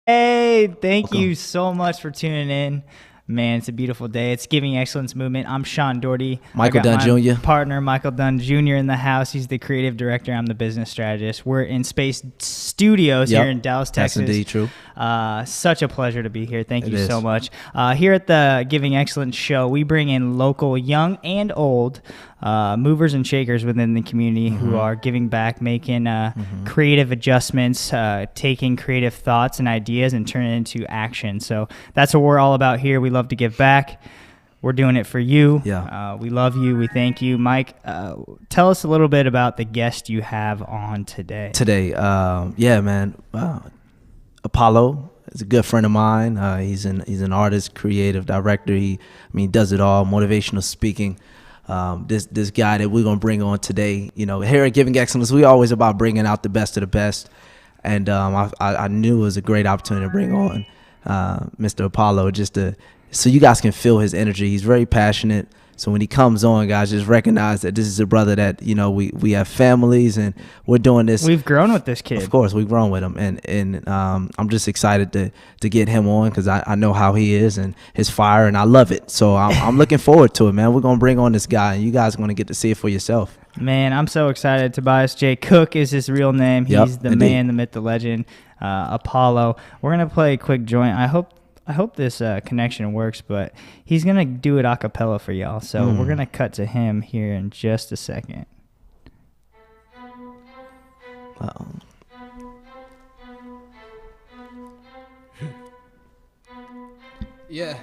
Hey, thank you Welcome. so much for tuning in. Man, it's a beautiful day. It's Giving Excellence Movement. I'm Sean Doherty. I Michael got Dunn my Jr. partner, Michael Dunn Jr., in the house. He's the creative director. I'm the business strategist. We're in Space Studios here in Yep, Dallas, that's Texas. indeed true. Such a pleasure to be here. Thank It you so is. much. Here at the Giving Excellence show, we bring in local, young and old, movers and shakers within the community who are giving back, making creative adjustments, taking creative thoughts and ideas and turning it into action. So that's what we're all about here. We love to give back. We're doing it for you. Yeah. We love you. We thank you. Mike, tell us a little bit about the guest you have on today. Today, yeah, man. Apollo is a good friend of mine. He's an artist, creative director. He does it all. Motivational speaking. This guy that we're gonna bring on today. Here at Giving Excellence, we always about bringing out the best of the best. And I knew it was a great opportunity to bring on Mr. Apollo so you guys can feel his energy. He's very passionate. So when he comes on, guys, just recognize that this is a brother that we have families and we're doing this. We've grown with this kid. Of course, we've grown with him, and I'm just excited to get him on because I know how he is and his fire, and I love it. So I'm looking forward to it, man. We're gonna bring on this guy, and you guys are gonna get to see it for yourself. Man, I'm so excited. Tobias J. Cook is his real name. Yep, He's the indeed. man, the myth, the legend, Apollo. We're going to play a quick joint. I hope this connection works, but he's going to do it a cappella for y'all. So we're going to cut to him here in just a second. Uh-oh. Yeah.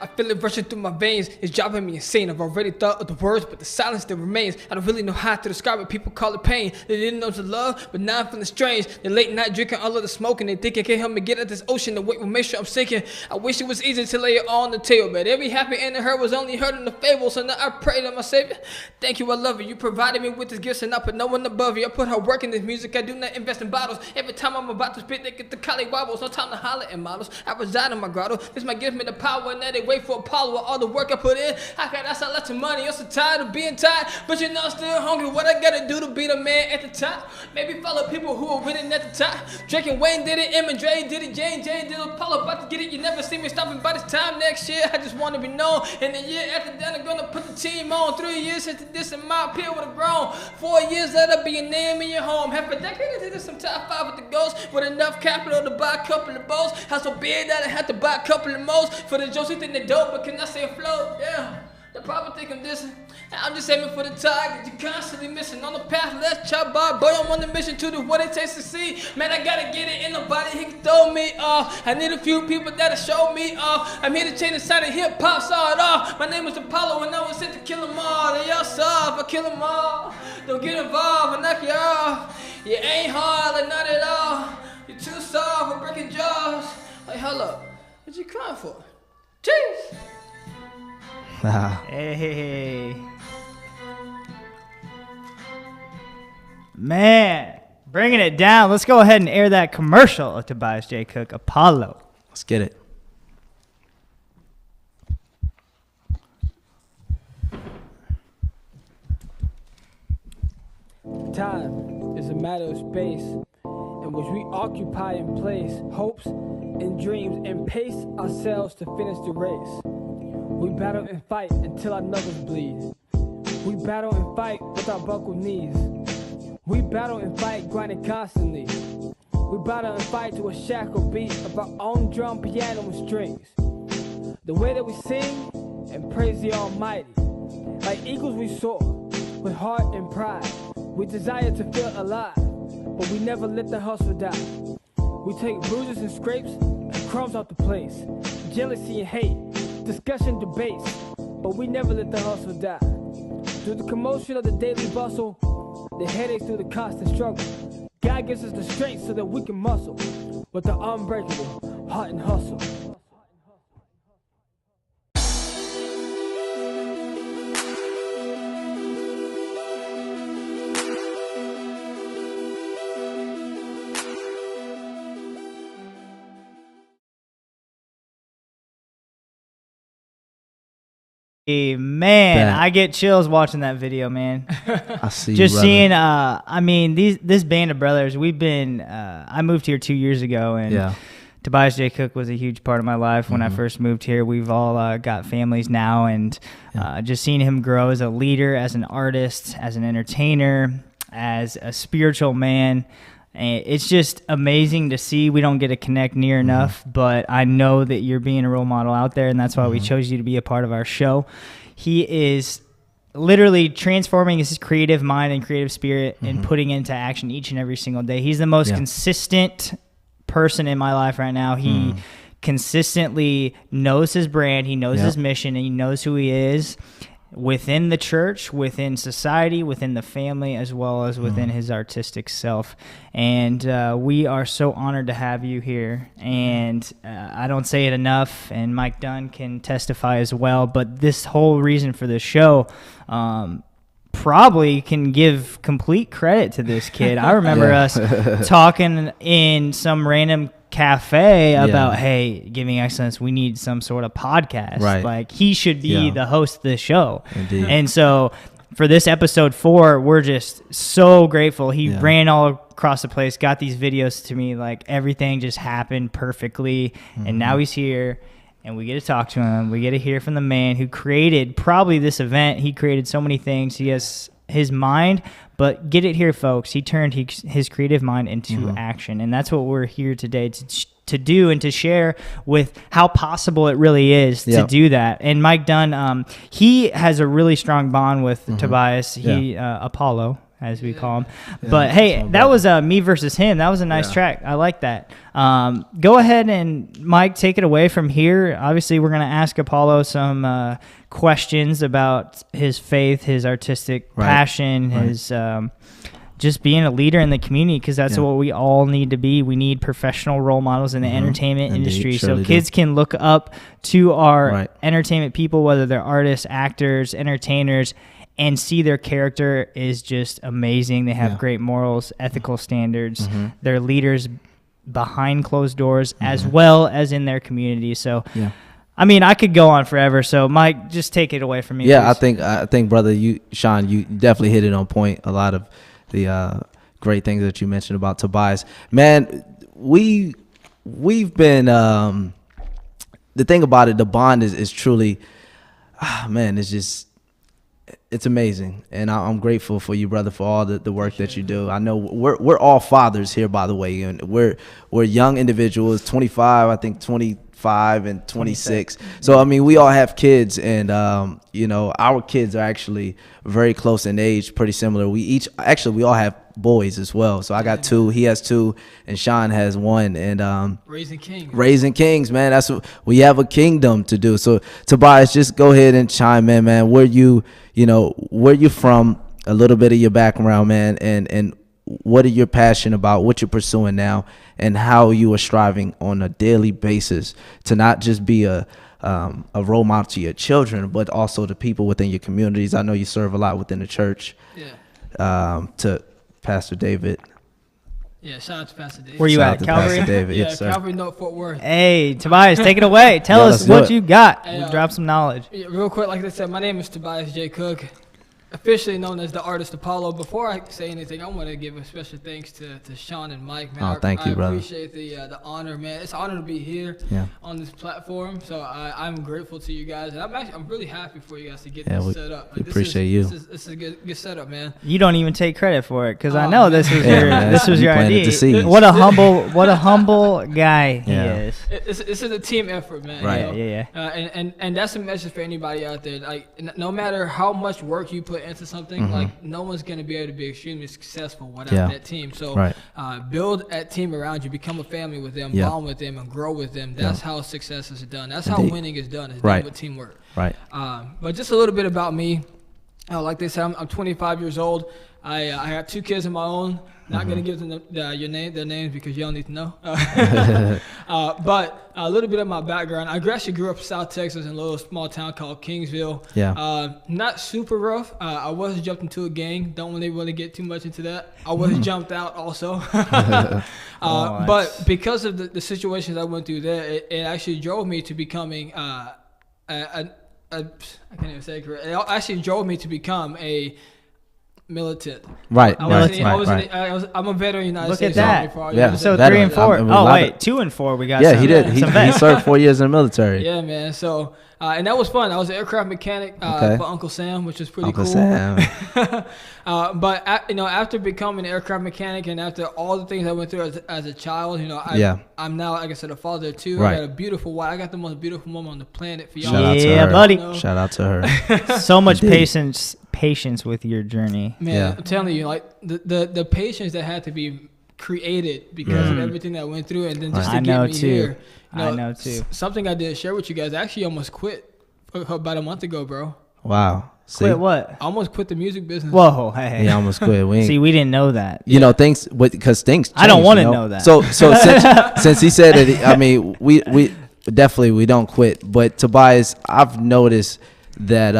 I feel it rushing through my veins, it's driving me insane. I've already thought of the words, but the silence that remains. I don't really know how to describe it, people call it pain. They didn't know the love, but now I'm feeling strange. The late night drinking all of the smoke, and they think it can't help me get at this ocean. The weight will make sure I'm sinking. I wish it was easy to lay it all on the table, but every happy ending her was only heard in the fable. So now I pray to my Savior, thank you, I love you. You provided me with this gifts, and I put no one above you. I put hard work in this music, I do not invest in bottles. Every time I'm about to spit, they get the collie wobbles. No time to holler at models, I reside in my grotto. This might give me the power, and now they wait for Apollo. All the work I put in, how can I start lots of money? I'm so tired of being tired, but you know I'm still hungry. What I gotta do to be the man at the top? Maybe follow people who are winning at the top. Drake and Wayne did it, M and Dre did it, J and J did it, Apollo about to get it. You never see me stopping by this time next year. I just wanna be known, and the year after that I'm gonna put the team on. 3 years since this and my appeal would have grown. 4 years later, be a name in your home. Half a decade into some top 5 with the ghost, with enough capital to buy a couple of boats. House so big that I had to buy a couple of modes. For the jokes, you think they dope, but can I say float? Yeah. They probably think I'm dissing. I'm just aiming for the target. You're constantly missing on the path. Let's chop bar. Boy, I'm on the mission to do what it takes to see. Man, I gotta get it in nobody. He can throw me off. I need a few people that'll show me off. I'm here to change the side of hip hop, saw it off. My name was Apollo, and I was sent to kill them all. They all soft, I kill them all. Don't get involved, I knock you off. You ain't hard, like not at all. You're too soft, we're breaking jaws. Like, hold up, what you crying for? Jeez. Hey. Man, bringing it down. Let's go ahead and air that commercial of Tobias J. Cook, Apollo. Let's get it. Time is a matter of space in which we occupy and place hopes and dreams and pace ourselves to finish the race. We battle and fight until our knuckles bleed. We battle and fight with our buckled knees. We battle and fight grinding constantly. We battle and fight to a shackled beat of our own drum, piano, and strings. The way that we sing and praise the Almighty. Like eagles we soar with heart and pride. We desire to feel alive, but we never let the hustle die. We take bruises and scrapes and crumbs off the place. Jealousy and hate, discussion, debates, but we never let the hustle die. Through the commotion of the daily bustle, the headaches through the constant struggle, God gives us the strength so that we can muscle with the unbreakable heart and hustle. Hey, man, Bet. I get chills watching that video, man. I see. Just you, brother. seeing, I mean, this band of brothers, we've been, I moved here 2 years ago, and Yeah. Tobias J. Cook was a huge part of my life when I first moved here. We've all got families now, and just seeing him grow as a leader, as an artist, as an entertainer, as a spiritual man, it's just amazing to see. We don't get to connect near enough, but I know that you're being a role model out there, and that's why we chose you to be a part of our show. He is literally transforming his creative mind and creative spirit and putting it into action each and every single day. He's the most consistent person in my life right now. He consistently knows his brand, he knows his mission, and he knows who he is within the church, within society, within the family, as well as within his artistic self. And we are so honored to have you here. And I don't say it enough, and Mike Dunn can testify as well, but this whole reason for this show probably can give complete credit to this kid. I remember us talking in some random cafe about, hey, Giving Excellence, we need some sort of podcast. Right. Like, he should be the host of this show. Indeed. And so for this episode 4, we're just so grateful. He ran all across the place, got these videos to me, like everything just happened perfectly. And now he's here, and we get to talk to him. We get to hear from the man who created probably this event. He created so many things. He has his mind, but get it here, folks. He turned his creative mind into action, and that's what we're here today to do and to share with how possible it really is to do that. And Mike Dunn, he has a really strong bond with Tobias. He Apollo, as we call him. But hey, that was me versus him. That was a nice track. I like that. Go ahead and Mike, take it away from here. Obviously, we're going to ask Apollo some questions about his faith, his artistic passion, his just being a leader in the community, because that's what we all need to be. We need professional role models in the entertainment industry, so kids can look up to our entertainment people, whether they're artists, actors, entertainers, and see their character is just amazing. They have great morals, ethical standards. They're leaders behind closed doors as well as in their community. So I mean, I could go on forever. So Mike, just take it away from me. Yeah, please. I think brother, Sean, you definitely hit it on point. A lot of the great things that you mentioned about Tobias. Man, we've been the thing about it, the bond is truly man, it's amazing, and I'm grateful for you, brother, for all the work that you do. I know we're all fathers here, by the way, and we're young individuals, 25, I think 25 and 26. So I mean, we all have kids, and you know, our kids are actually very close in age, pretty similar. We all have boys as well. So I got 2, he has 2, and Sean has 1. And Raising Kings, man. That's what we have, a kingdom to do. So Tobias, just go ahead and chime in, man. Where you from, a little bit of your background, man, and what are your passion about, what you're pursuing now, and how you are striving on a daily basis to not just be a role model to your children, but also to people within your communities. I know you serve a lot within the church. To Pastor David. Yeah, shout out to Pastor David. Where you Shout at, Calvary? Pastor David. Yeah, Yes, sir. Calvary North Fort Worth. Hey, Tobias, take it away. Tell Yeah, us let's do what it. you got. Hey, Drop some knowledge. Yeah, real quick, like I said, my name is Tobias J. Cook, officially known as the artist Apollo. Before I say anything, I want to give a special thanks to Sean and Mike, man. Oh, thank you, brother. I appreciate the honor, man. It's an honor to be here on this platform. So I'm grateful to you guys, and I'm really happy for you guys to get this set up. We appreciate you. This is a good setup, man. You don't even take credit for it, because I know this was your planted idea. the seeds. What a humble guy he is. This is a team effort, man. Right. You know? Yeah. And that's a message for anybody out there. Like, no matter how much work you put into something, like, no one's gonna be able to be extremely successful without that team. So build that team around you, become a family with them, bond with them, and grow with them. That's how success is done. That's how winning is done. It's done with teamwork. Right. But just a little bit about me. Like they said, I'm 25 years old. I have 2 kids of my own. Not gonna give them their names because you don't need to know. But a little bit of my background. I actually grew up in South Texas in a little small town called Kingsville. Not super rough. I was jumped into a gang. Don't really get too much into that. I was jumped out also. But because of the situations I went through there, it actually drove me to becoming I can't even say it correctly. It actually drove me to become a militant. Right. I'm Right. a veteran of the United Look States at that. Army for all you Yeah. listeners. So Veteran. 3 and 4. I mean, Oh, a lot wait. of- 2 and 4. We got Yeah, some, he did. He some vets. served 4 years in the military. Yeah, man. So, and that was fun. I was an aircraft mechanic Okay. for Uncle Sam, which was pretty Uncle cool. Sam. But after becoming an aircraft mechanic and after all the things I went through as a child, I'm now, like I said, a father too. Right. I got a beautiful wife. I got the most beautiful woman on the planet for y'all. Shout out to Yeah, her. buddy. You know? Shout out to her. So much Indeed. patience with your journey. Man, Yeah. I'm telling you, like the patience that had to be created because of everything that I went through, and then just I to know get me too. here. I know too. Something I didn't share with you guys. I actually almost quit about a month ago, bro. Wow. See? Quit what? I almost quit the music business. Whoa, hey. He almost quit. We ain't, See, we didn't know that. you know, things because things. I don't change, wanna you know that. So since he said it, I mean, we definitely we don't quit. But Tobias, I've noticed that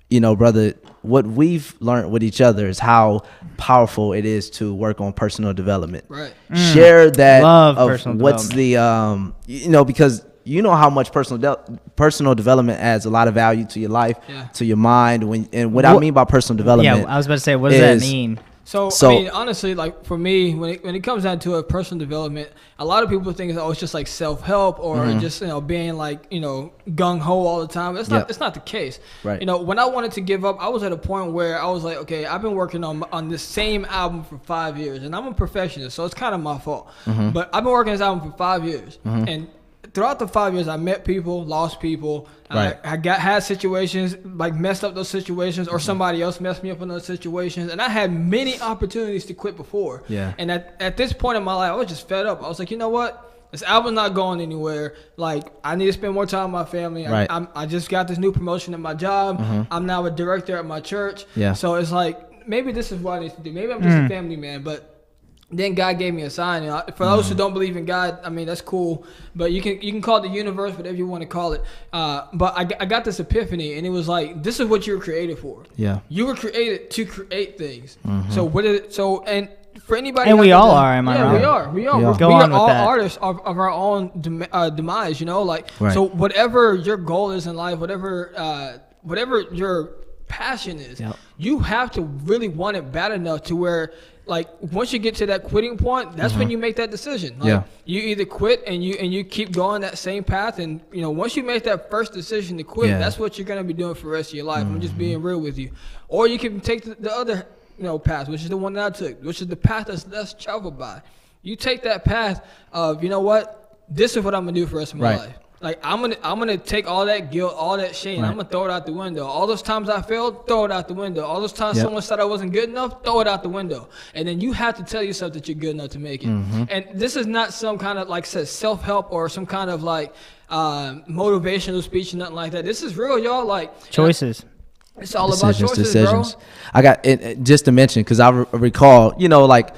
you know, brother, what we've learned with each other is how powerful it is to work on personal development. Right. Share that Love of personal what's the you know, because you know how much personal development adds a lot of value to your life, Yeah. to your mind. And what I What- mean by personal development, Yeah, I was about to say, what does that is- mean? So So- I mean, honestly, like for me, when it comes down to a personal development, a lot of people think it's just like self help or just being like gung ho all the time. It's not. Yep. It's not the case. Right. When I wanted to give up, I was at a point where I was like, okay, I've been working on this same album for 5 years, and I'm a perfectionist, so it's kind of my fault. But I've been working on this album for 5 years, and throughout the 5 years, I met people, lost people. Right. I had situations, like messed up those situations, or somebody else messed me up in those situations. And I had many opportunities to quit before. Yeah. And at this point in my life, I was just fed up. I was like, you know what? This album's not going anywhere. Like, I need to spend more time with my family. Right. I just got this new promotion at my job. I'm now a director at my church. Yeah. So it's like, maybe this is what I need to do. Maybe I'm just a family man, but then God gave me a sign. For those who don't believe in God, I mean, that's cool. But you can call it the universe, whatever you want to call it. But I got this epiphany, and it was like, this is what you were created for. Yeah. You were created to create things. So and for anybody, And we out all there- are, am I yeah, wrong? we are. We are. Yeah. We Go are on with all that. artists of our own demise. Like, Right. so whatever your goal is in life, whatever your passion is, Yep. you have to really want it bad enough to where, like, once you get to that quitting point, that's when you make that decision. Like, Yeah. you either quit and you keep going that same path, and once you make that first decision to quit, Yeah. that's what you're gonna be doing for the rest of your life. I'm just being real with you. Or you can take the other path, which is the one that I took, which is the path that's less traveled by. You take that path of, you know what, this is what I'm gonna do for the rest of my Right. life. Like, I'm gonna take all that guilt, all that shame, Right. I'm gonna throw it out the window. All those times I failed, throw it out the window. All those times Yep. someone said I wasn't good enough, throw it out the window. And then you have to tell yourself that you're good enough to make it. And this is not some kind of, like I said, self-help or some kind of like motivational speech or nothing like that. This is real, y'all. Like, Choices. it's all about choices, bro. I got it, just to mention, because I recall, like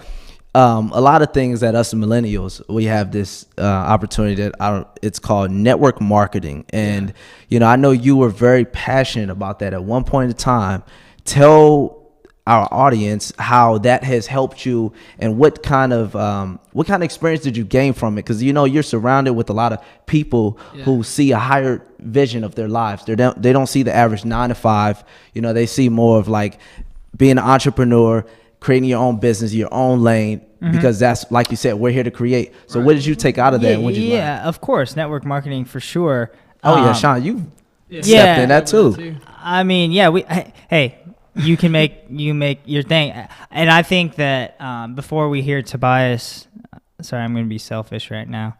a lot of things that us millennials, we have this opportunity that it's called network marketing. And, I know you were very passionate about that at one point in time. Tell our audience how that has helped you and what kind of experience did you gain from it? Because, you're surrounded with a lot of people who see a higher vision of their lives. They don't see the average 9 to 5. They see more of like being an entrepreneur, creating your own business, your own lane, because that's, like you said, we're here to create. So what did you take out of that? And what did you learn? Yeah, of course, network marketing for sure. Oh yeah, Sean, you Yeah. stepped in that too. I mean, yeah, hey, you can make your thing. And I think that before we hear Tobias, sorry, I'm going to be selfish right now.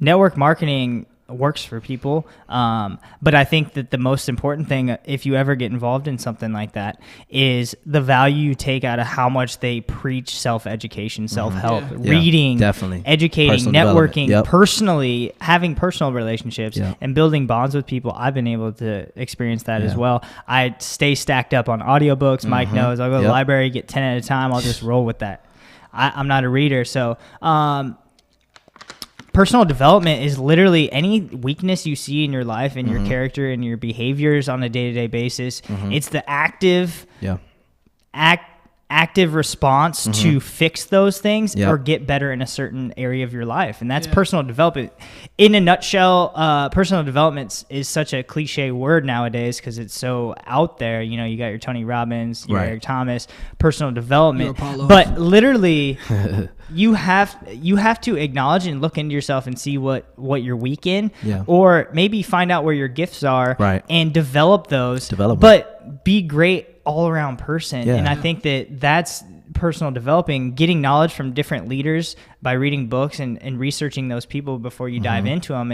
Network marketing works for people. But I think that the most important thing, if you ever get involved in something like that, is the value you take out of how much they preach self-education, self-help, Yeah, reading, definitely. educating, Personal development. networking, Yep. personally, having personal relationships Yeah. and building bonds with people. I've been able to experience that as Yeah. well. I stay stacked up on audiobooks. Mike knows. I'll go to the Yep. library, get 10 at a time. I'll just roll with that. I'm not a reader. So personal development is literally any weakness you see in your life and your character and your behaviors on a day-to-day basis. It's the active active response to fix those things Yep. or get better in a certain area of your life. And that's personal development. In a nutshell, personal development is such a cliche word nowadays because it's so out there. You know, you got your Tony Robbins, your Right. Eric Thomas, personal development. Your Apollos. But literally, you have to acknowledge and look into yourself and see what you're weak in, Yeah. or maybe find out where your gifts are, Right. and develop those. But be great all around person. Yeah. And I think that's personal developing, getting knowledge from different leaders by reading books and researching those people before you dive into them,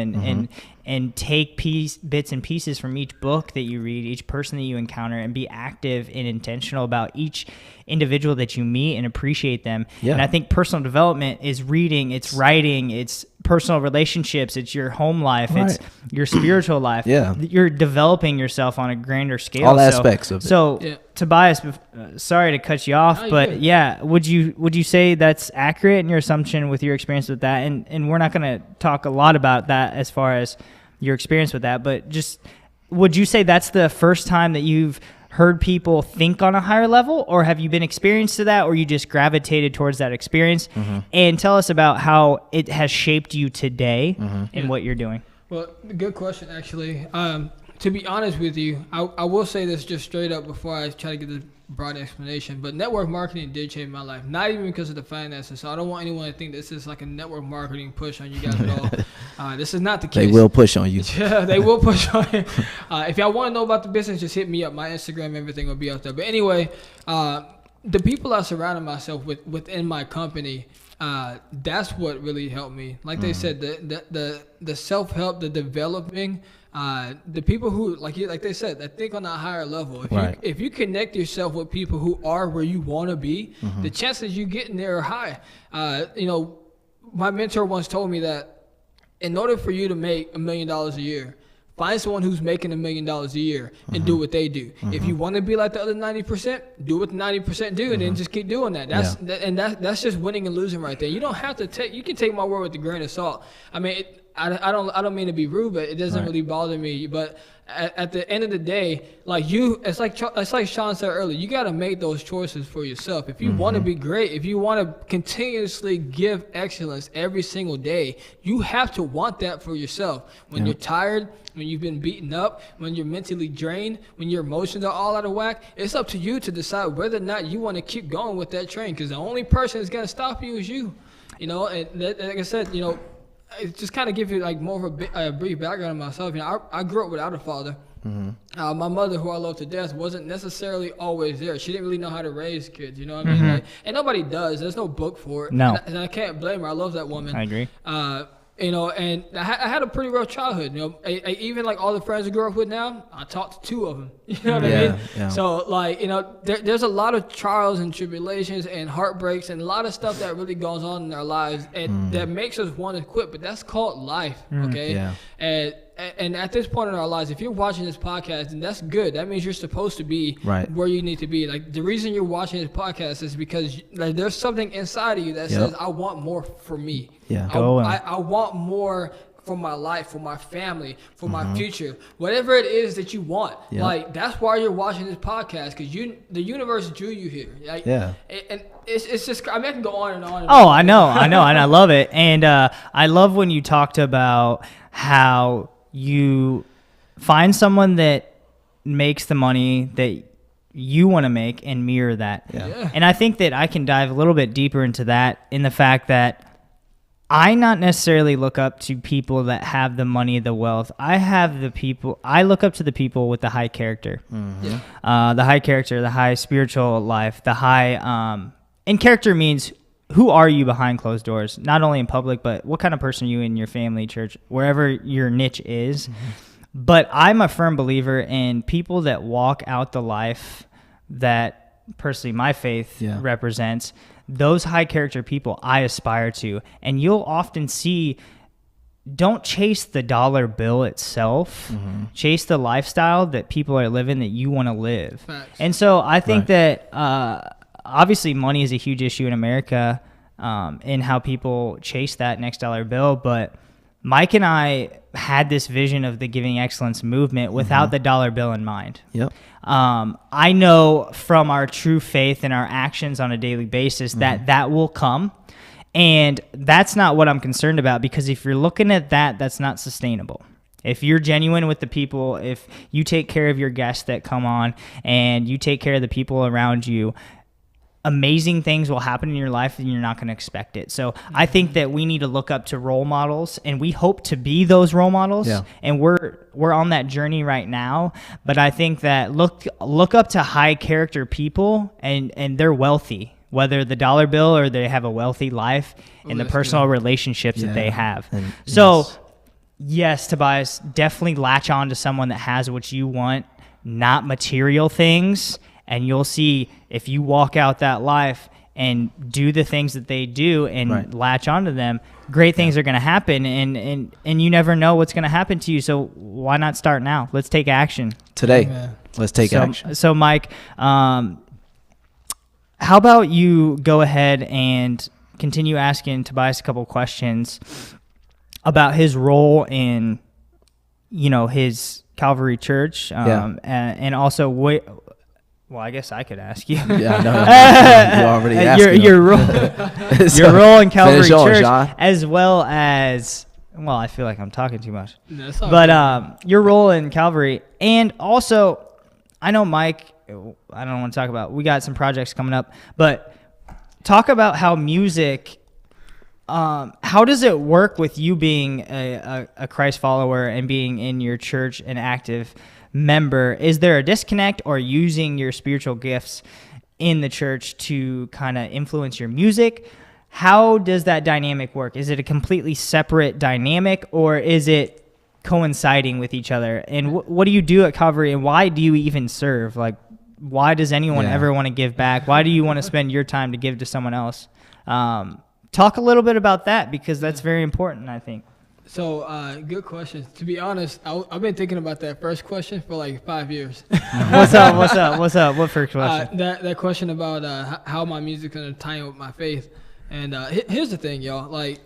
and take bits and pieces from each book that you read, each person that you encounter, and be active and intentional about each individual that you meet and appreciate them. Yeah. And I think personal development is reading, it's writing, it's personal relationships, it's your home life, it's Right. your spiritual life. Yeah. You're developing yourself on a grander scale. All aspects of it. So, Yeah. Tobias, sorry to cut you off, No, you're but good. yeah, would you say that's accurate in your assumption with your experience with that? And we're not going to talk a lot about that as far as your experience with that, but just would you say that's the first time that you've heard people think on a higher level, or have you been experienced to that, or you just gravitated towards that experience? And tell us about how it has shaped you today and what you're doing. Well, good question, actually. To be honest with you, I will say this just straight up before I try to get the broad explanation, but network marketing did change my life, not even because of the finances. So I don't want anyone to think this is like a network marketing push on you guys at all. This is not the case. They will push on you. Yeah, they will push on you. If y'all want to know about the business, just hit me up. My Instagram, everything will be out there. But anyway, the people I surrounded myself with within my company, that's what really helped me. Like they said, the self-help, the developing, the people who, like they said, that think on a higher level. If you connect yourself with people who are where you want to be, the chances you getting there are high. My mentor once told me that in order for you to make $1 million a year, find someone who's making $1 million a year and do what they do. If you want to be like the other 90%, do what the 90% do, and then just keep doing that. That's just winning and losing right there. You don't have to take. You can take my word with a grain of salt. I mean, I don't mean to be rude, but it doesn't really bother me. But at the end of the day, it's like Sean said earlier, you got to make those choices for yourself. If you want to be great, if you want to continuously give excellence every single day, you have to want that for yourself. When you're tired, when you've been beaten up, when you're mentally drained, when your emotions are all out of whack, it's up to you to decide whether or not you want to keep going with that train, because the only person that's going to stop you is you. And like I said, it just kind of give you like more of a brief background of myself. I grew up without a father. My mother, who I love to death, wasn't necessarily always there. She didn't really know how to raise kids. You know what I mean? And nobody does. There's no book for it. No. And I can't blame her. I love that woman. I agree. And I had a pretty rough childhood. Even like all the friends I grew up with now, I talked to 2 of them. You know what I mean? Yeah. So there's a lot of trials and tribulations and heartbreaks and a lot of stuff that really goes on in our lives and that makes us want to quit. But that's called life, okay? Yeah. And at this point in our lives, if you're watching this podcast, then that's good. That means you're supposed to be where you need to be. Like, the reason you're watching this podcast is because there's something inside of you that says, I want more for me. Yeah. I want more for my life, for my family, for my future, whatever it is that you want. Yep. Like, that's why you're watching this podcast, because the universe drew you here. Like, and it's just, I can go on and on. Oh, I know, and I love it. And I love when you talked about how you find someone that makes the money that you want to make and mirror that. Yeah. And I think that I can dive a little bit deeper into that in the fact that I not necessarily look up to people that have the money, the wealth. I look up to the people with the high character. The high character, the high spiritual life, the high, and character means who are you behind closed doors, not only in public, but what kind of person are you in your family, church, wherever your niche is. But I'm a firm believer in people that walk out the life that personally my faith represents. Those high character people I aspire to. And you'll often see, don't chase the dollar bill itself. Chase the lifestyle that people are living that you want to live. Facts. And so I think that obviously money is a huge issue in America in how people chase that next dollar bill. But Mike and I had this vision of the Giving Excellence movement without the dollar bill in mind. Yep. I know from our true faith and our actions on a daily basis that will come. And that's not what I'm concerned about, because if you're looking at that, that's not sustainable. If you're genuine with the people, if you take care of your guests that come on and you take care of the people around you, amazing things will happen in your life and you're not going to expect it. So I think that we need to look up to role models, and we hope to be those role models. Yeah. And we're on that journey right now. But I think that look up to high character people, and they're wealthy, whether the dollar bill or they have a wealthy life and the personal relationships that they have. And so yes, Tobias, definitely latch on to someone that has what you want, not material things. And you'll see, if you walk out that life and do the things that they do and latch onto them, great things are going to happen. And you never know what's going to happen to you. So why not start now? Let's take action today. Amen. Let's take action. So Mike, how about you go ahead and continue asking Tobias a couple questions about his role in, his Calvary Church, and also well, I guess I could ask you. Yeah, no, you already asked your role, your role in Calvary Church, John. as well as, well, I feel like I'm talking too much. No, it's all But good. your role in Calvary, and also, I know Mike, I don't want to talk about, we got some projects coming up, but talk about how music, how does it work with you being a Christ follower and being in your church an active member? Is there a disconnect, or using your spiritual gifts in the church to kind of influence your music? How does that dynamic work? Is it a completely separate dynamic, or is it coinciding with each other? And what do you do at Calvary, and why do you even serve? Like, why does anyone ever want to give back? Why do you want to spend your time to give to someone else? Talk a little bit about that, because that's very important, I think. So, good question. To be honest, I've been thinking about that first question for like 5 years. What's up? What first question? That question about how my music's gonna tie in with my faith. And here's the thing, y'all. Like,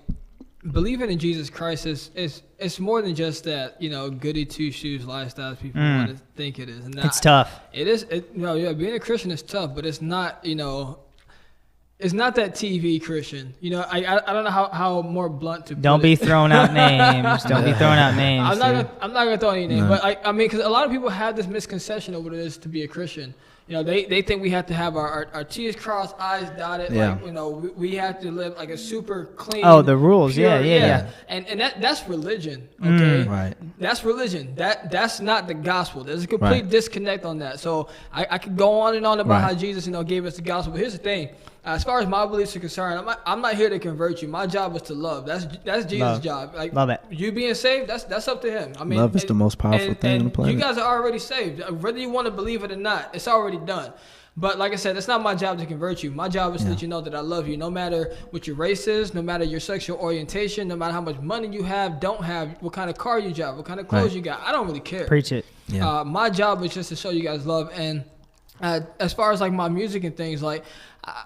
believing in Jesus Christ it's more than just that, goody two shoes lifestyle people want to think it is. And It's tough. It is. Being a Christian is tough, but it's not. It's not that TV Christian. I don't know how more blunt to put Don't be it. throwing out names. Don't be throwing out names. I'm not gonna throw any names, but I mean, because a lot of people have this misconception of what it is to be a Christian. They think we have to have our T's crossed, I's dotted. Yeah. Like, we have to live like a super clean. Oh, the rules. pure- Yeah. And that's religion. Okay. Right. That's religion. That's not the gospel. There's a complete Right. disconnect on that. So I could go on and on about Right. how Jesus, gave us the gospel. But here's the thing. As far as my beliefs are concerned, I'm not here to convert you. My job is to love. That's Jesus' Love. job. Like, Love it. you being saved, that's up to him. I mean, Love is the most powerful thing on the planet. You guys are already saved. Whether you want to believe it or not, it's already done. But like I said, it's not my job to convert you. My job is to let you know that I love you, no matter what your race is, no matter your sexual orientation, no matter how much money you have, don't have, what kind of car you drive, what kind of clothes Right. you got. I don't really care. Preach it. Yeah. My job is just to show you guys love. And as far as like my music and things, like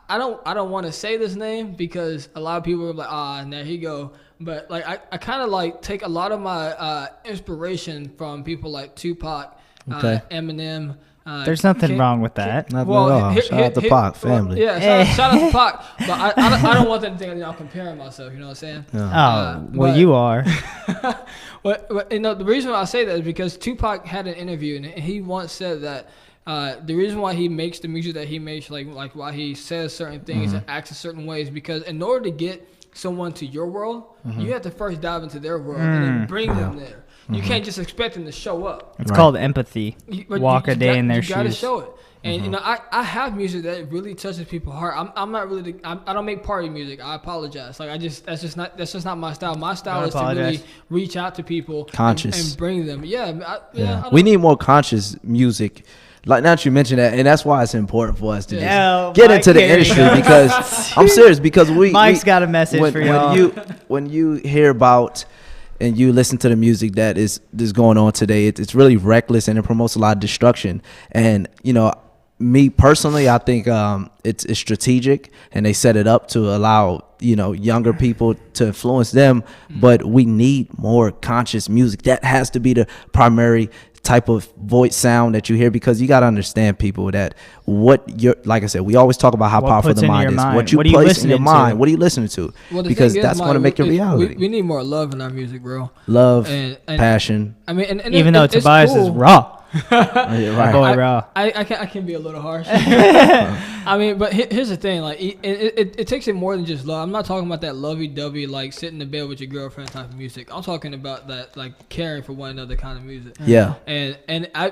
I don't want to say this name because a lot of people are like, and there he go. But like I kind of like take a lot of my inspiration from people like Tupac, Okay. Eminem. There's nothing wrong with that. Nothing at all. Shout out to Pac family. Yeah, shout out to Pac. But I don't want them to think I'm comparing myself. You know what I'm saying? Yeah. Well, but- you are. But the reason why I say that is because Tupac had an interview and he once said that the reason why he makes the music that he makes, like why he says certain things and acts in certain ways, because in order to get someone to your world, you have to first dive into their world and then bring them there. You can't just expect them to show up. It's Right. called empathy. But Walk a day in their You gotta shoes. show it. And I have music that really touches people's heart. I'm not really. I don't make party music. I apologize. Like that's just not my style. My style Don't is to apologize. really reach out to people, Conscious. and bring them. Yeah. I don't We need more conscious music. Like, now that you mentioned that, and that's why it's important for us to just Yeah, get Mike, into the here you industry go. because I'm serious, because Mike's got a message for y'all. When you hear about and you listen to the music that is going on today, it's really reckless and it promotes a lot of destruction. And me personally, I think it's strategic, and they set it up to allow younger people to influence them. But we need more conscious music. That has to be the primary type of voice sound that you hear, because you got to understand, people, that like I said, we always talk about how powerful the mind is. What you place in your mind, what are you listening to? Well, because that's going to make your reality. We need more love in our music, bro. Love, and passion. I mean, and even though Tobias is raw. Right. Boy, raw. I can be a little harsh. I mean, but here's the thing: like, it takes it more than just love. I'm not talking about that lovey-dovey, like sitting in bed with your girlfriend type of music. I'm talking about that, like, caring for one another kind of music. Yeah. And I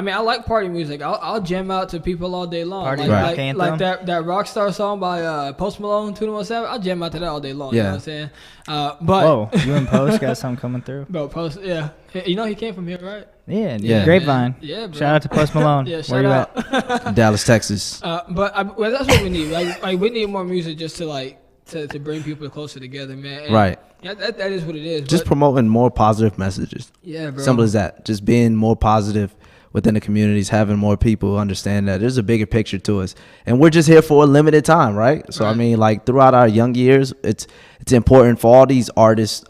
mean, I like party music. I'll jam out to people all day long. Party like, rock like that Rockstar song by Post Malone, 217. I'll jam out to that all day long. Yeah. You know what I'm saying? But Whoa, you and Post got something coming through. Bro, Post, yeah. You know he came from here, right? Yeah. Grapevine. Yeah, bro. Shout out to Post Malone. Yeah, Where shout you out. at? Dallas, Texas. But well, that's what we need. Like we need more music just to bring people closer together, man. And right. Yeah, that is what it is. Just promoting more positive messages. Yeah, bro. Simple as that. Just being more positive within the communities, having more people understand that there's a bigger picture to us, and we're just here for a limited time, right? So right. I mean, like, throughout our young years, it's important for all these artists,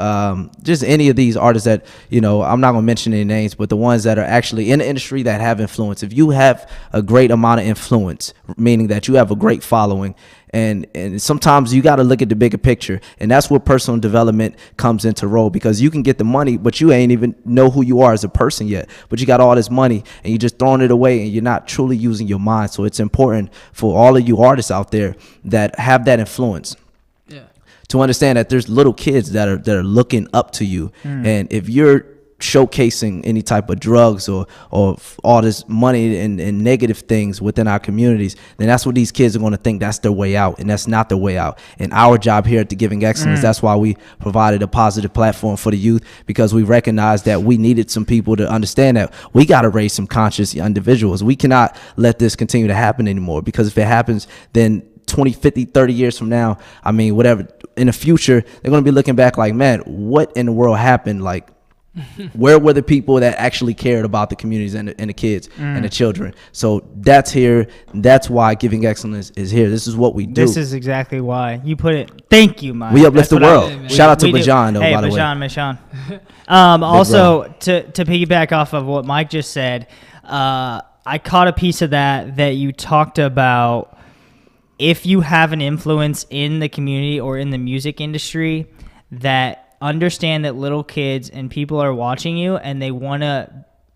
just any of these artists that, I'm not gonna mention any names, but the ones that are actually in the industry that have influence. If you have a great amount of influence, meaning that you have a great following, and sometimes you got to look at the bigger picture, and that's where personal development comes into role, because you can get the money, but you ain't even know who you are as a person yet. But you got all this money, and you're just throwing it away, and you're not truly using your mind. So it's important for all of you artists out there that have that influence, to understand that there's little kids that are looking up to you, and if you're showcasing any type of drugs or all this money and negative things within our communities, then that's what these kids are going to think that's their way out, and that's not their way out. And our job here at the Giving Excellence, that's why we provided a positive platform for the youth, because we recognized that we needed some people to understand that we got to raise some conscious individuals. We cannot let this continue to happen anymore, because if it happens, then 20, 50, 30 years from now, I mean, whatever, in the future, they're going to be looking back like, man, what in the world happened? Like, where were the people that actually cared about the communities and the kids and the children? So that's here. That's why Giving Excellence is here. This is what we do. This is exactly why you put it. Thank you, Mike. We uplift the world. Shout out to Bajan, though, by the way. Bajan. Also, to piggyback off of what Mike just said, I caught a piece of that you talked about. If you have an influence in the community or in the music industry, that understand that little kids and people are watching you and they want to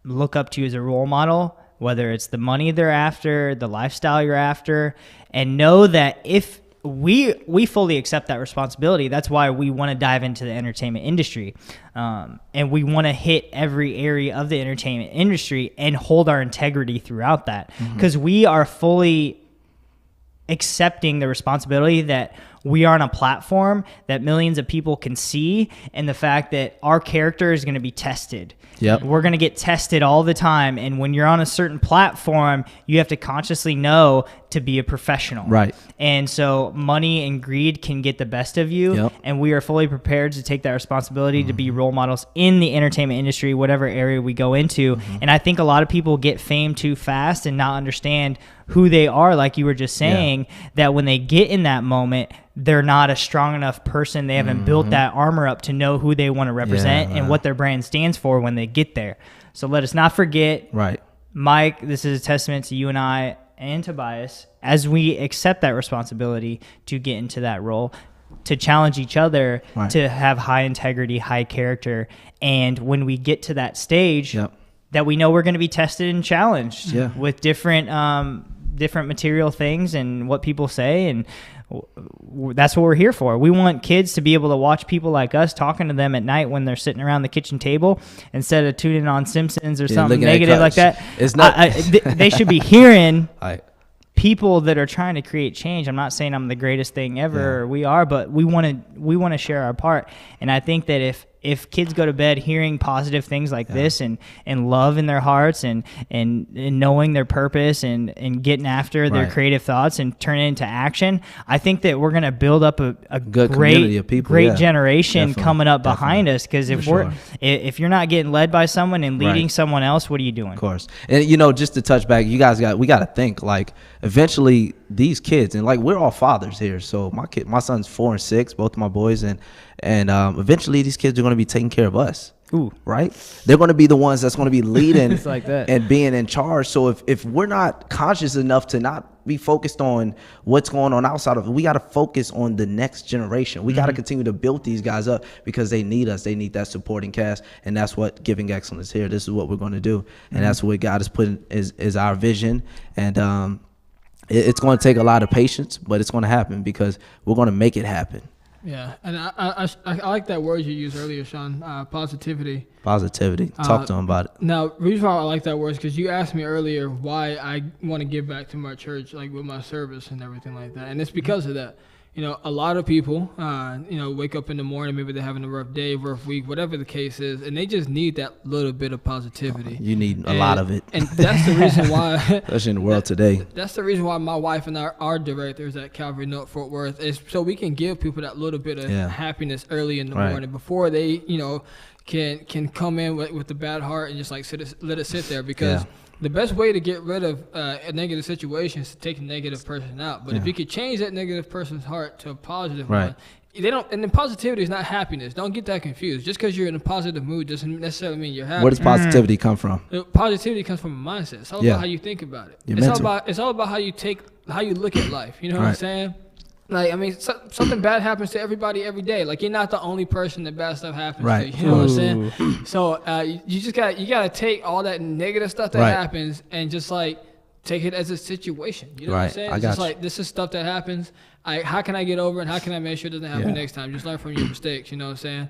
look up to you as a role model, whether it's the money they're after, the lifestyle you're after, and know that if we fully accept that responsibility. That's why we want to dive into the entertainment industry, and we want to hit every area of the entertainment industry and hold our integrity throughout that, because we are fully accepting the responsibility that we are on a platform that millions of people can see, and the fact that our character is going to be tested. Yep. We're going to get tested all the time, and when you're on a certain platform, you have to consciously know to be a professional. Right. And so money and greed can get the best of you, Yep. and we are fully prepared to take that responsibility to be role models in the entertainment industry, whatever area we go into. And I think a lot of people get fame too fast and not understand who they are, like you were just saying, that when they get in that moment, they're not a strong enough person. They haven't built that armor up to know who they want to represent and what their brand stands for when they get there. So let us not forget, Right. Mike, this is a testament to you and I and Tobias as we accept that responsibility to get into that role, to challenge each other, Right. to have high integrity, high character. And when we get to that stage, Yep. that we know we're going to be tested and challenged with different material things and what people say, and that's what we're here for. We want kids to be able to watch people like us talking to them at night when they're sitting around the kitchen table, instead of tuning on Simpsons or something negative like that. It's not. They should be hearing I, people that are trying to create change. I'm not saying I'm the greatest thing ever, or we are, but we want to share our part. And I think that if kids go to bed hearing positive things like this and love in their hearts and knowing their purpose and getting after their creative thoughts and turn it into action, I think that we're going to build up a good community of people, great generation coming up behind us. Because For if you're not getting led by someone and leading someone else, what are you doing? Of course. And just to touch back, we got to think, like, eventually these kids, and like, we're all fathers here. So my son's 4 and 6, both of my boys, and eventually these kids are going to be taking care of us. Ooh. Right? They're going to be the ones that's going to be leading It's like that. and being in charge. So if we're not conscious enough to not be focused on what's going on outside of it, we got to focus on the next generation. We got to continue to build these guys up because they need us. They need that supporting cast, and that's what Giving Excellence here. This is what we're going to do, and that's what God has put in, is our vision. And it's going to take a lot of patience, but it's going to happen because we're going to make it happen. Yeah, and I like that word you used earlier, Sean, positivity. Positivity. Talk to them about it. Now, the reason why I like that word is because you asked me earlier why I want to give back to my church, like with my service and everything like that. And it's because of that. A lot of people, wake up in the morning, maybe they're having a rough day, rough week, whatever the case is, and they just need that little bit of positivity. You need a lot of it. And that's the reason why. Especially in the world today. That's the reason why my wife and our directors at Calvary North Fort Worth is so we can give people that little bit of happiness early in the morning before they, can come in with a bad heart and just like let it sit there because. The best way to get rid of a negative situation is to take a negative person out. But if you could change that negative person's heart to a positive one, and then positivity is not happiness. Don't get that confused. Just because you're in a positive mood doesn't necessarily mean you're happy. Where does positivity come from? Positivity comes from a mindset. It's all about how you think about it. It's all about how you look at life. You know what I'm saying? Like, I mean, something bad happens to everybody every day. Like, you're not the only person that bad stuff happens to. You know what I'm saying? So you just gotta take all that negative stuff that happens and just like take it as a situation. You know what I'm saying? It's just like, this is stuff that happens. How can I get over it? How can I make sure it doesn't happen next time? Just learn from your mistakes. You know what I'm saying?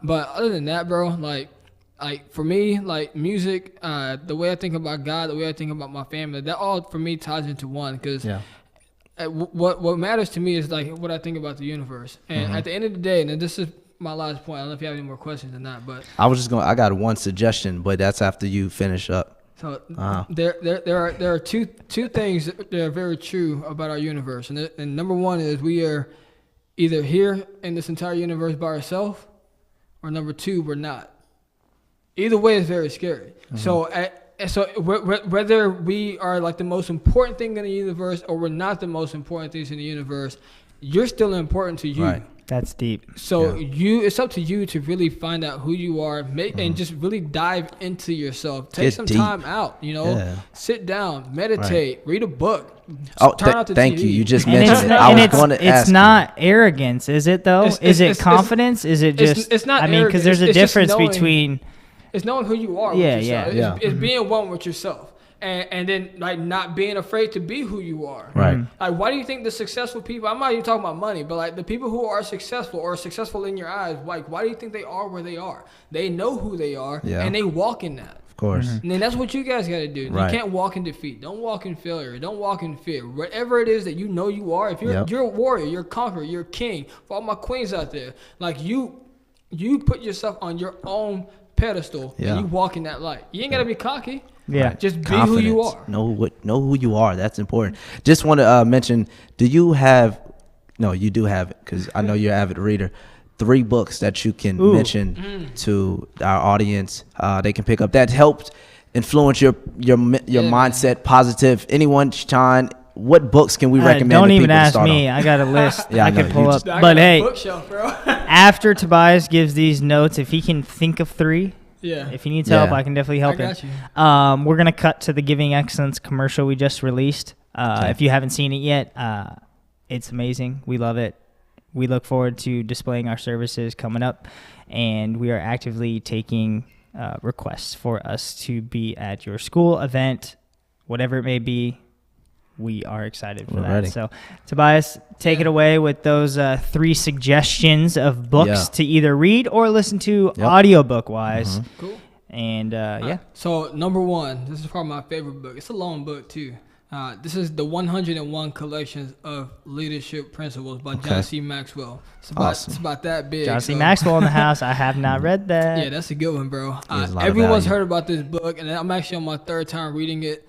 But other than that, bro, like for me, like music, the way I think about God, the way I think about my family, that all for me ties into one because. What matters to me is like what I think about the universe, and at the end of the day, and this is my last point. I don't know if you have any more questions than that, but I got one suggestion, but that's after you finish up. So there are two things that are very true about our universe, and number one is we are either here in this entire universe by ourselves, or number two, we're not. Either way is very scary. So whether we are like the most important thing in the universe or we're not the most important things in the universe, you're still important to you. Right. That's deep. So it's up to you to really find out who you are, and just really dive into yourself. Take some time out, sit down, meditate, read a book. Turn out the thank TV. you. You just mentioned it. I was going to ask. It's not arrogance, is it though? Is it confidence? Is it just? It's not. I mean, because there's a difference between. It's knowing who you are with yourself. It's being one with yourself. And then like not being afraid to be who you are. Right. Like, why do you think the successful people, I'm not even talking about money, but like the people who are successful or successful in your eyes, like why do you think they are where they are? They know who they are and they walk in that. Of course. And then that's what you guys got to do. Right. You can't walk in defeat. Don't walk in failure. Don't walk in fear. Whatever it is that you know you are, if you're a warrior, you're a conqueror, you're a king. For all my queens out there, like you put yourself on your own pedestal and you walk in that light. You ain't got to be cocky. Yeah, just be who you are. Know who you are. That's important. Just want to mention, you do have it because I know you're an avid reader. 3 books that you can mention to our audience. They can pick up that helped influence your mindset, positive. Anyone, Sean, what books can we recommend? Don't even ask me. I got a list I could pull up. But hey, bookshelf, bro. After Tobias gives these notes, if he can think of 3. Yeah. If he needs help, I can definitely help him. We're going to cut to the Giving Excellence commercial we just released. If you haven't seen it yet, it's amazing. We love it. We look forward to displaying our services coming up, and we are actively taking requests for us to be at your school event, whatever it may be. We are excited for that. Ready. So, Tobias, take it away with those 3 suggestions of books to either read or listen to audiobook-wise. Cool. And, So, number 1, this is probably my favorite book. It's a long book, too. This is the 101 Collections of Leadership Principles by John C. Maxwell. It's about that big. John C. Maxwell in the house. I have not read that. Yeah, that's a good one, bro. There's a lot of Everyone's value. heard about this book, and I'm actually on my 3rd time reading it.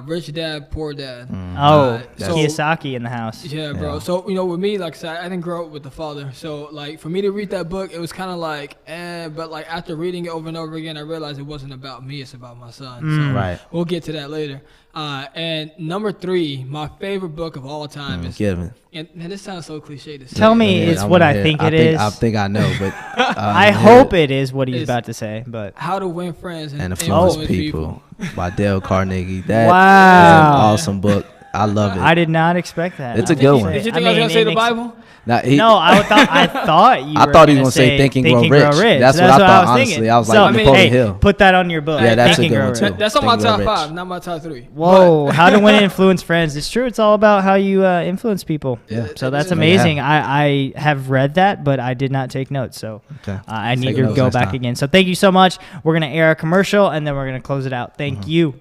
Rich Dad, Poor Dad. Oh, so- Kiyosaki in the house. Yeah, bro. Yeah. So, with me, like I said, I didn't grow up with the father. So, like, for me to read that book, it was kind of like, but, like, after reading it over and over again, I realized it wasn't about me. It's about my son. So, Right. we'll get to that later. And number 3, my favorite book of all time is, Given. and this sounds so cliche to say. Tell me Yeah, it's I what wanna I hear think it. it is. I think I know, but I hope it is what he's It's- about to say, but How to Win Friends and And Influence Influence People by Dale Carnegie. That is Wow. an awesome book. I love it. I did not expect that. It's a I good think one. Did you I think I was mean, going to say it the makes- Bible? Now, No, I thought you. I were thought he was gonna gonna say Think and Grow Rich. That's So what I thought, I was honestly. thinking. I was like, So, Napoleon hey, Hill. put that on your book. Yeah, that's Think a and good Grow one, Rich. too. That's on Think my and Grow top Rich. 5, not my top 3. Whoa, how to win and influence friends. It's true. It's all about how you influence people. Yeah. So that's Yeah. amazing. I have read that, but I did not take notes. So Okay. I need Take to notes go next back time. again. So thank you so much. We're going to air a commercial, and then we're going to close it out. Thank you.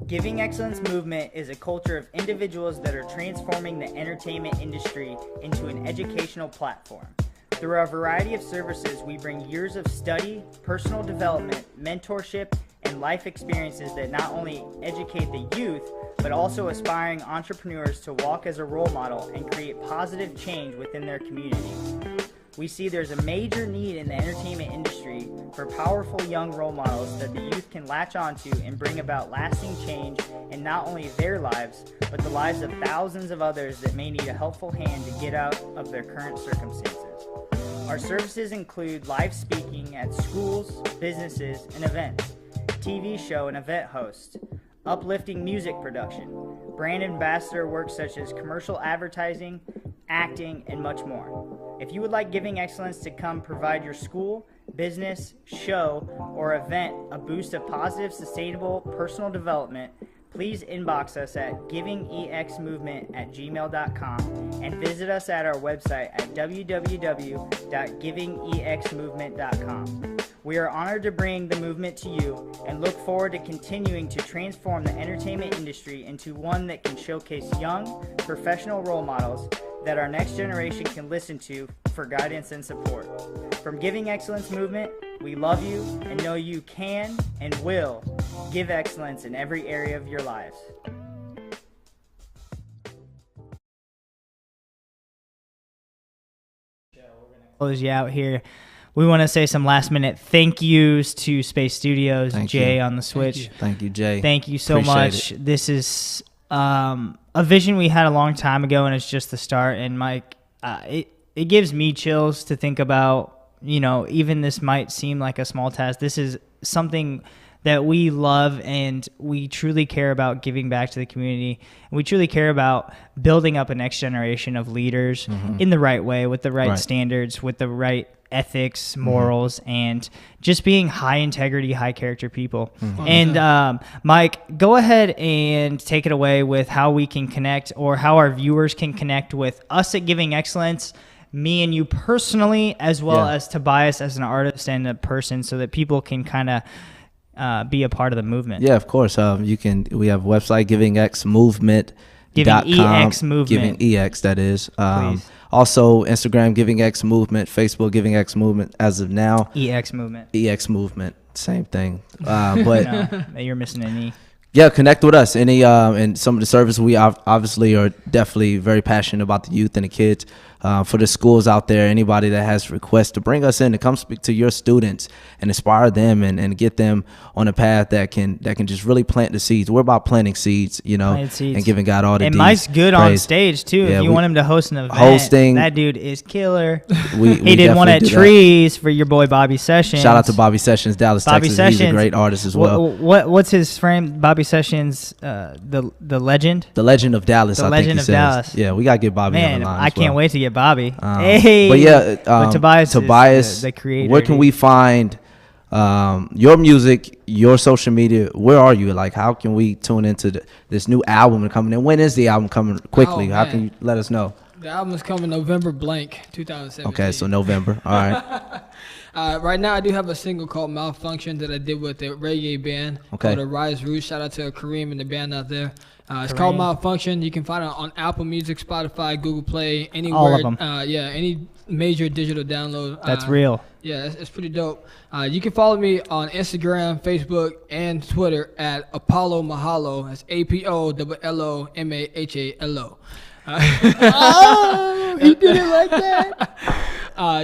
Giving Excellence Movement is a culture of individuals that are transforming the entertainment industry into an educational platform. Through our variety of services, we bring years of study, personal development, mentorship, and life experiences that not only educate the youth, but also aspiring entrepreneurs to walk as a role model and create positive change within their communities. We see there's a major need in the entertainment industry for powerful young role models that the youth can latch onto and bring about lasting change in not only their lives, but the lives of thousands of others that may need a helpful hand to get out of their current circumstances. Our services include live speaking at schools, businesses, and events, TV show and event host, uplifting music production, brand ambassador work such as commercial advertising, acting, and much more. If you would like Giving Excellence to come provide your school, business, show, or event a boost of positive, sustainable personal development, please inbox us at givingexmovement@gmail.com and visit us at our website at www.givingexmovement.com. We are honored to bring the movement to you and look forward to continuing to transform the entertainment industry into one that can showcase young, professional role models that our next generation can listen to for guidance and support. From Giving Excellence Movement, we love you and know you can and will give excellence in every area of your lives. Close you out here. We want to say some last minute thank yous to Space Studios, Thank Jay you. on the Switch. Thank you, Jay. Thank you so Appreciate much. This is a vision we had a long time ago, and it's just the start. And Mike, it gives me chills to think about, even this might seem like a small task. This is something that we love, and we truly care about giving back to the community. And we truly care about building up a next generation of leaders in the right way, with the right standards, with the right ethics, morals, and just being high integrity, high character people. And Mike, go ahead and take it away with how we can connect, or how our viewers can connect with us at Giving Excellence, me and you personally, as well as Tobias as an artist and a person, so that people can kind of be a part of the movement. Yeah, of course. We have a website, GivingX Movement. Giving EX Movement. Giving EX, that is. Please. Also, Instagram, Giving X Movement. Facebook, Giving X Movement as of now. EX Movement. EX Movement, same thing. But No, you're missing an E. yeah, connect with us. And some of the services, we obviously are definitely very passionate about the youth and the kids. For the schools out there, anybody that has requests to bring us in to come speak to your students and inspire them and get them on a path that can just really plant the seeds. We're about planting seeds, Plant seeds. and giving God all the And D's Mike's good on praise. stage too. Yeah, If you we- want him to host an event, hosting- that dude is killer. We He did one definitely at do that. Trees for your boy Bobby Sessions. Shout out to Bobby Sessions, Dallas, Bobby Texas. Sessions. He's a great artist as well. What's his frame? Bobby Sessions, the legend. The Legend of Dallas. The I Legend think he of says. Dallas. Yeah, we gotta get Bobby on Man, the line. I as can't well. wait to get Bobby. Hey, But yeah, but Tobias is the creator. Where can dude. we find your music, your social media? Where are you? Like, how can we tune into this new album coming in? When is the album coming? Quickly, Oh, how man. can you let us know? The album is coming November blank 2017. Okay, so November. All right. Right now, I do have a single called Malfunction that I did with a reggae band called Arise Roots. Shout out to Kareem and the band out there. It's called Malfunction. You can find it on Apple Music, Spotify, Google Play, anywhere. All of them. Any major digital download. That's real. Yeah, it's pretty dope. You can follow me on Instagram, Facebook, and Twitter at Apollo Mahalo. That's APOLLOMAHALO. Oh, he did it like that.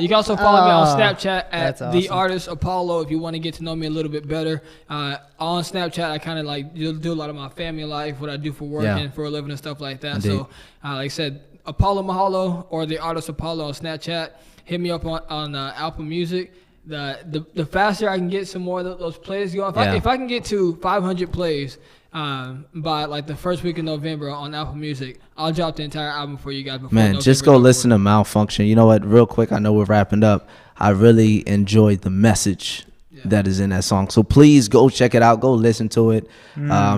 You can also follow me on Snapchat at that's The awesome. Artist Apollo if you want to get to know me a little bit better. On Snapchat, I kind of like do a lot of my family life, what I do for work and for a living and stuff like that. Indeed. So, like I said, Apollo Mahalo or The Artist Apollo on Snapchat. Hit me up on Apple Music. The faster I can get some more of those plays going. If I can get to 500 plays by like the first week of November on Apple Music, I'll drop the entire album for you guys. Man, November just go listen to Malfunction. You know what? Real quick, I know we're wrapping up. I really enjoyed the message that is in that song. So please go check it out. Go listen to it.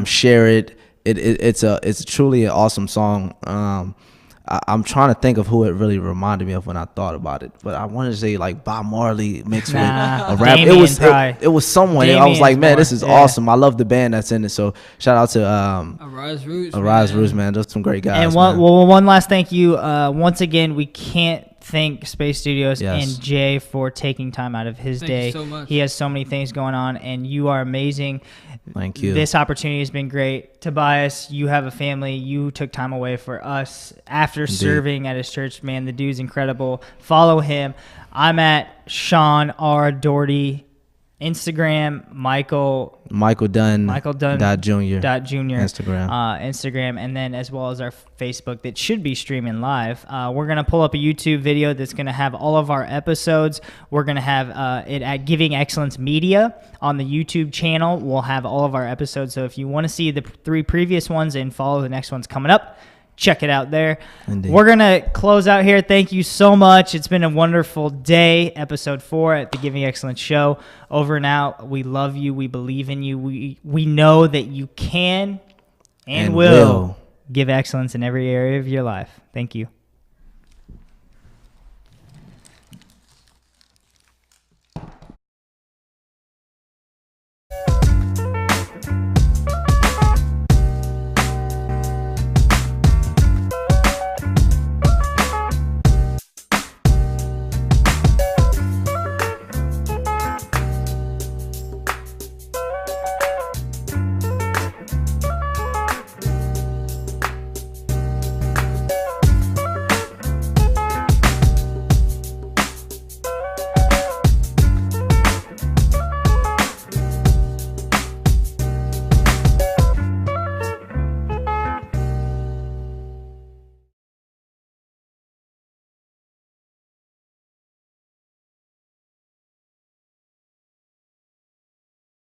Share it. It's truly an awesome song. I'm trying to think of who it really reminded me of when I thought about it, but I wanted to say like Bob Marley mixed with a rap. It was someone. I was like, man, this is awesome. I love the band that's in it. So shout out to Arise Roots. Arise Roots, man. Those some great guys. And one last thank you. Once again, we can't thank Space Studios and Jay for taking time out of his day. Thank you so much. He has so many things going on, and you are amazing. Thank you. This opportunity has been great. Tobias, you have a family. You took time away for us after serving at his church. Man, the dude's incredible. Follow him. I'm at Sean R. Doherty. Instagram, Michael Dunn. Dot Junior. Instagram, and then as well as our Facebook that should be streaming live. We're gonna pull up a YouTube video that's gonna have all of our episodes. We're gonna have it at Giving Excellence Media on the YouTube channel. We'll have all of our episodes. So if you want to see the 3 previous ones and follow the next ones coming up, check it out there. Indeed. We're going to close out here. Thank you so much. It's been a wonderful day. Episode 4 at the Giving Excellence Show. Over and out. We love you. We believe in you. We know that you can and will give excellence in every area of your life. Thank you.